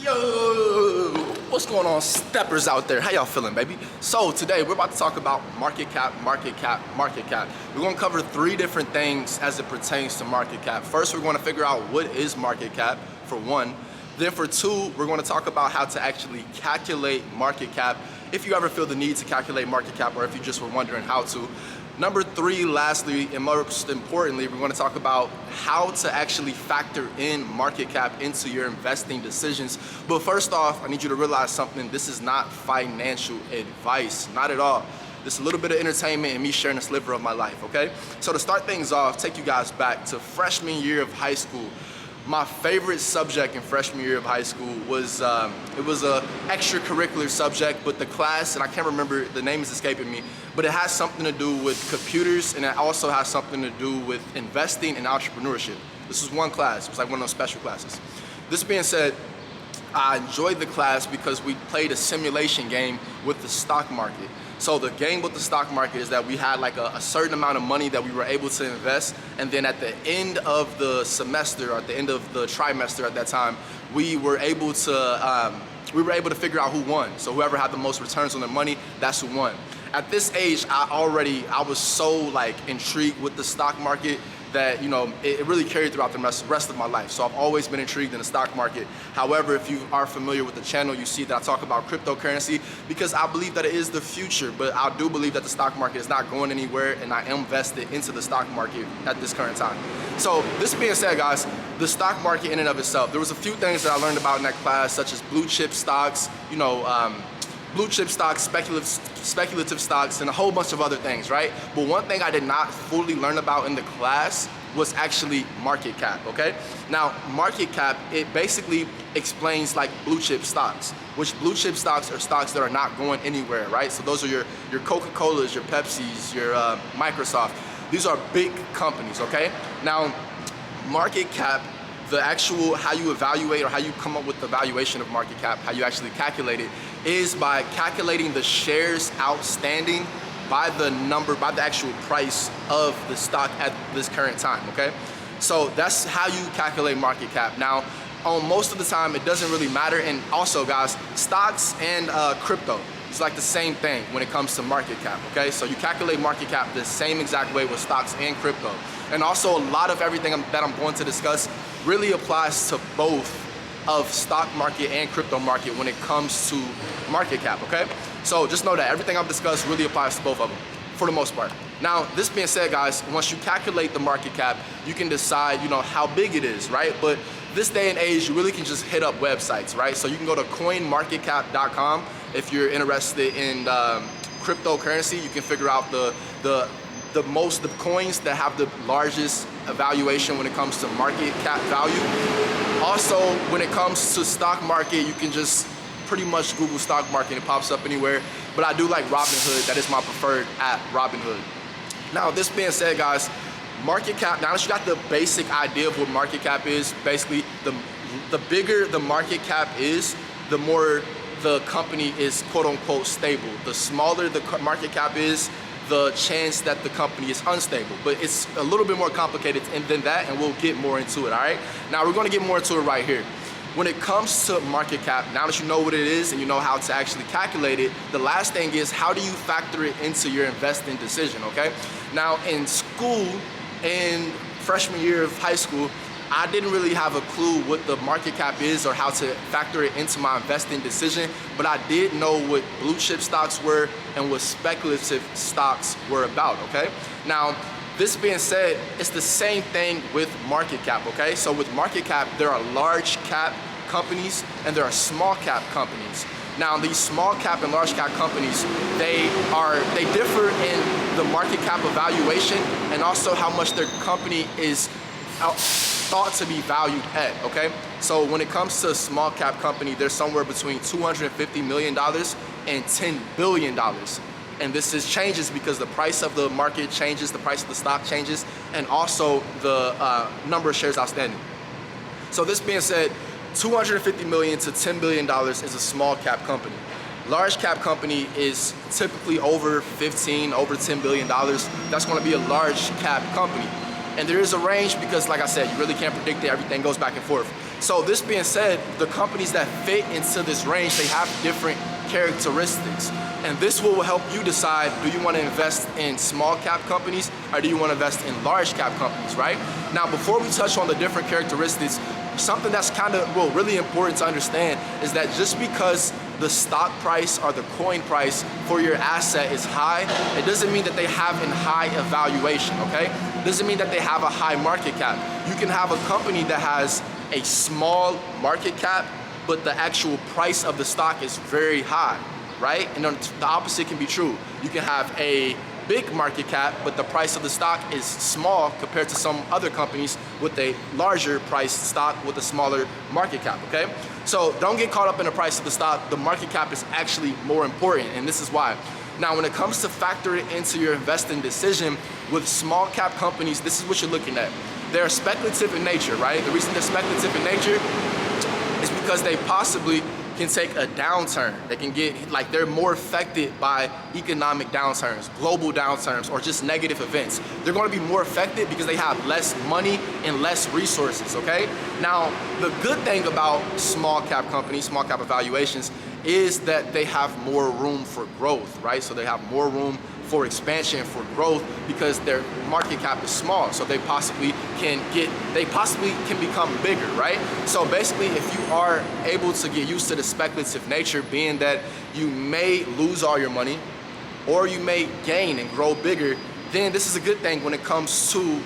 Yo, what's going on, steppers out there? How y'all feeling, baby? So today we're about to talk about market cap. We're going to cover three different things as it pertains to market cap. First, we're going to figure out what is market cap, for one. Then for two, we're going to talk about how to actually calculate market cap if you ever feel the need to calculate market cap, or if you just were wondering how to. Number three, lastly, and most importantly, we're going to talk about how to actually factor in market cap into your investing decisions. But first off, I need you to realize something. This is not financial advice, not at all. This is a little bit of entertainment and me sharing a sliver of my life, okay? So to start things off, take you guys back to freshman year of high school. My favorite subject in freshman year of high school was, it was a extracurricular subject, but the class, and I can't remember, the name is escaping me, but it has something to do with computers, and it also has something to do with investing and entrepreneurship. This was one class, it was like one of those special classes. This being said, I enjoyed the class because we played a simulation game with the stock market. So the game with the stock market is that we had like a certain amount of money that we were able to invest, and then at the end of the semester, or at the end of the trimester at that time, we were able to figure out who won. So whoever had the most returns on their money, that's who won. At this age, I was so like intrigued with the stock market that, you know, it really carried throughout the rest of my life. So I've always been intrigued in the stock market. However, if you are familiar with the channel, you see that I talk about cryptocurrency because I believe that it is the future, but I do believe that the stock market is not going anywhere, and I am vested into the stock market at this current time. So this being said, guys, the stock market in and of itself, there was a few things that I learned about in that class, such as blue chip stocks, you know, blue chip stocks, speculative stocks, and a whole bunch of other things, right? But one thing I did not fully learn about in the class was actually market cap, okay? Now, market cap, it basically explains like blue chip stocks, which blue chip stocks are stocks that are not going anywhere, right? So those are your Coca-Colas, your Pepsis, your Microsoft. These are big companies, okay? Now, market cap, the actual, how you evaluate or how you come up with the valuation of market cap, how you actually calculate it, is by calculating the shares outstanding by the actual price of the stock at this current time, okay? So that's how you calculate market cap. Now, on most of the time, it doesn't really matter. And also, guys, stocks and crypto, it's like the same thing when it comes to market cap, okay? So you calculate market cap the same exact way with stocks and crypto. And also, a lot of everything that I'm going to discuss really applies to both of stock market and crypto market when it comes to market cap, okay? So just know that everything I've discussed really applies to both of them for the most part. Now, this being said, guys, once you calculate the market cap, you can decide, you know, how big it is, right? But this day and age, you really can just hit up websites, right? So you can go to coinmarketcap.com if you're interested in cryptocurrency. You can figure out the coins that have the largest evaluation when it comes to market cap value. Also, when it comes to stock market, you can just pretty much Google stock market, it pops up anywhere. But I do like Robinhood. That is my preferred app, Robinhood. Now, this being said, guys, market cap, now that you got the basic idea of what market cap is, basically the bigger the market cap is, the more the company is quote unquote stable. The smaller the market cap is, the chance that the company is unstable. But it's a little bit more complicated than that, and we'll get more into it, all right? Now, we're gonna get more into it right here. When it comes to market cap, now that you know what it is and you know how to actually calculate it, the last thing is, how do you factor it into your investing decision, okay? Now, in school, in freshman year of high school, I didn't really have a clue what the market cap is or how to factor it into my investing decision, but I did know what blue chip stocks were and what speculative stocks were about, okay? Now, this being said, it's the same thing with market cap, okay? So with market cap, there are large cap companies and there are small cap companies. Now, these small cap and large cap companies, they differ in the market cap evaluation and also how much their company is thought to be valued at, okay? So when it comes to a small cap company, they're somewhere between $250 million and $10 billion. And this changes because the price of the market changes, the price of the stock changes, and also the number of shares outstanding. So this being said, $250 million to $10 billion is a small cap company. Large cap company is typically over $10 billion. That's gonna be a large cap company. And there is a range because, like I said, you really can't predict it. Everything goes back and forth. So this being said, the companies that fit into this range, they have different characteristics. And this will help you decide, do you want to invest in small cap companies or do you want to invest in large cap companies, right? Now, before we touch on the different characteristics, something that's kind of, well, really important to understand is that just because the stock price or the coin price for your asset is high, it doesn't mean that they have a high evaluation, okay? It doesn't mean that they have a high market cap. You can have a company that has a small market cap, but the actual price of the stock is very high, right? And the opposite can be true. You can have a big market cap, but the price of the stock is small compared to some other companies with a larger priced stock with a smaller market cap, okay? So don't get caught up in the price of the stock. The market cap is actually more important, and this is why. Now, when it comes to factor it into your investing decision with small cap companies, this is what you're looking at. They're speculative in nature, right? The reason they're speculative in nature is because they possibly can take a downturn. They can get, like, they're more affected by economic downturns, global downturns, or just negative events. They're going to be more affected because they have less money and less resources, okay? Now, the good thing about small cap companies, small cap evaluations, is that they have more room for growth, right? So they have more room for expansion, for growth, because their market cap is small, so they possibly can become bigger, right? So basically, if you are able to get used to the speculative nature, being that you may lose all your money or you may gain and grow bigger, then this is a good thing when it comes to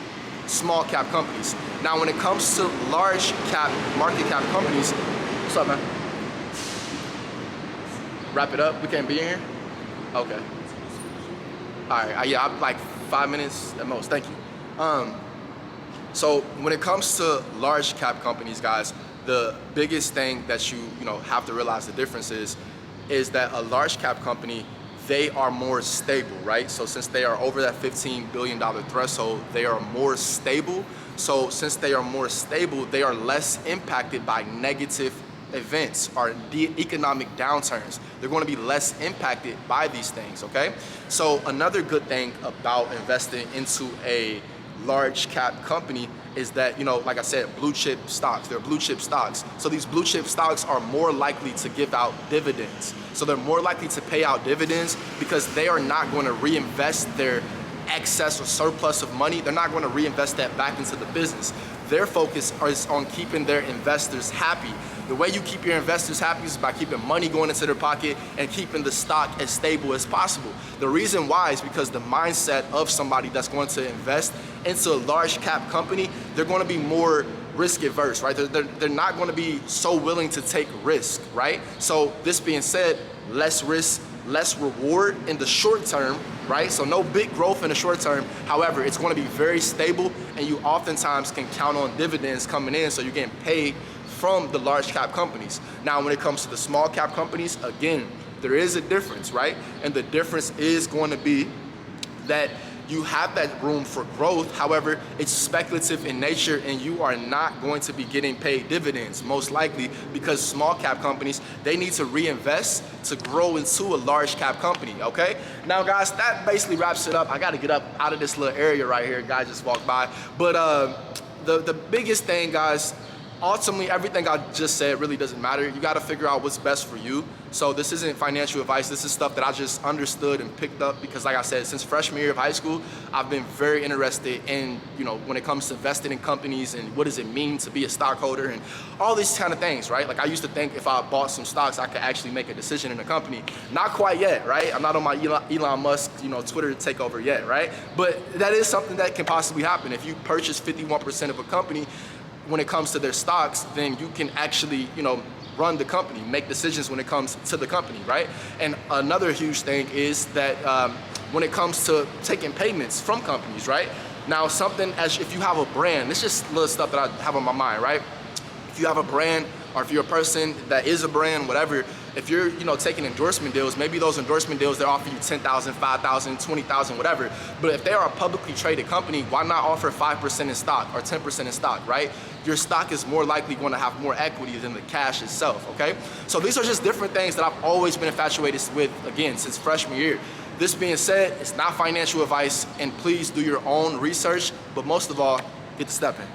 small cap companies. Now, when it comes to large cap, market cap companies, what's up, man? Wrap it up, we can't be in here? Okay. All right, yeah, I'm like 5 minutes at most, thank you. So when it comes to large cap companies, guys, the biggest thing that you have to realize the difference is that a large cap company, they are more stable, right? So since they are over that $15 billion threshold, they are more stable. So since they are more stable, they are less impacted by negative events or economic downturns. They're going to be less impacted by these things, okay? So another good thing about investing into a large cap company is that, like I said, blue chip stocks, they're blue chip stocks. So these blue chip stocks are more likely to give out dividends. So they're more likely to pay out dividends because they are not going to reinvest their excess or surplus of money. They're not going to reinvest that back into the business. Their focus is on keeping their investors happy. The way you keep your investors happy is by keeping money going into their pocket and keeping the stock as stable as possible. The reason why is because the mindset of somebody that's going to invest into a large cap company, they're going to be more risk averse, right? They're not going to be so willing to take risk, right? So this being said, less risk, less reward in the short term, right? So no big growth in the short term. However, it's going to be very stable, and you oftentimes can count on dividends coming in, so you're getting paid from the large cap companies. Now, when it comes to the small cap companies, again, there is a difference, right? And the difference is going to be that you have that room for growth. However, it's speculative in nature, and you are not going to be getting paid dividends, most likely, because small cap companies, they need to reinvest to grow into a large cap company, okay? Now, guys, that basically wraps it up. I got to get up out of this little area right here. Guy just walked by. But the biggest thing, guys, ultimately, everything I just said really doesn't matter. You got to figure out what's best for you. So this isn't financial advice. This is stuff that I just understood and picked up because, like I said, since freshman year of high school, I've been very interested in, when it comes to investing in companies and what does it mean to be a stockholder and all these kind of things, right? Like, I used to think if I bought some stocks, I could actually make a decision in a company. Not quite yet, right? I'm not on my Elon Musk, Twitter takeover yet, right? But that is something that can possibly happen. If you purchase 51% of a company, when it comes to their stocks, then you can actually, run the company, make decisions when it comes to the company, right? And another huge thing is that when it comes to taking payments from companies, right? Now, something as if you have a brand, this is just little stuff that I have on my mind, right? If you have a brand, or if you're a person that is a brand, whatever, if you're taking endorsement deals, maybe those endorsement deals, they're offering you 10,000, 5,000, 20,000, whatever. But if they are a publicly traded company, why not offer 5% in stock or 10% in stock, right? Your stock is more likely going to have more equity than the cash itself, okay? So these are just different things that I've always been infatuated with, again, since freshman year. This being said, it's not financial advice, and please do your own research, but most of all, get to stepping.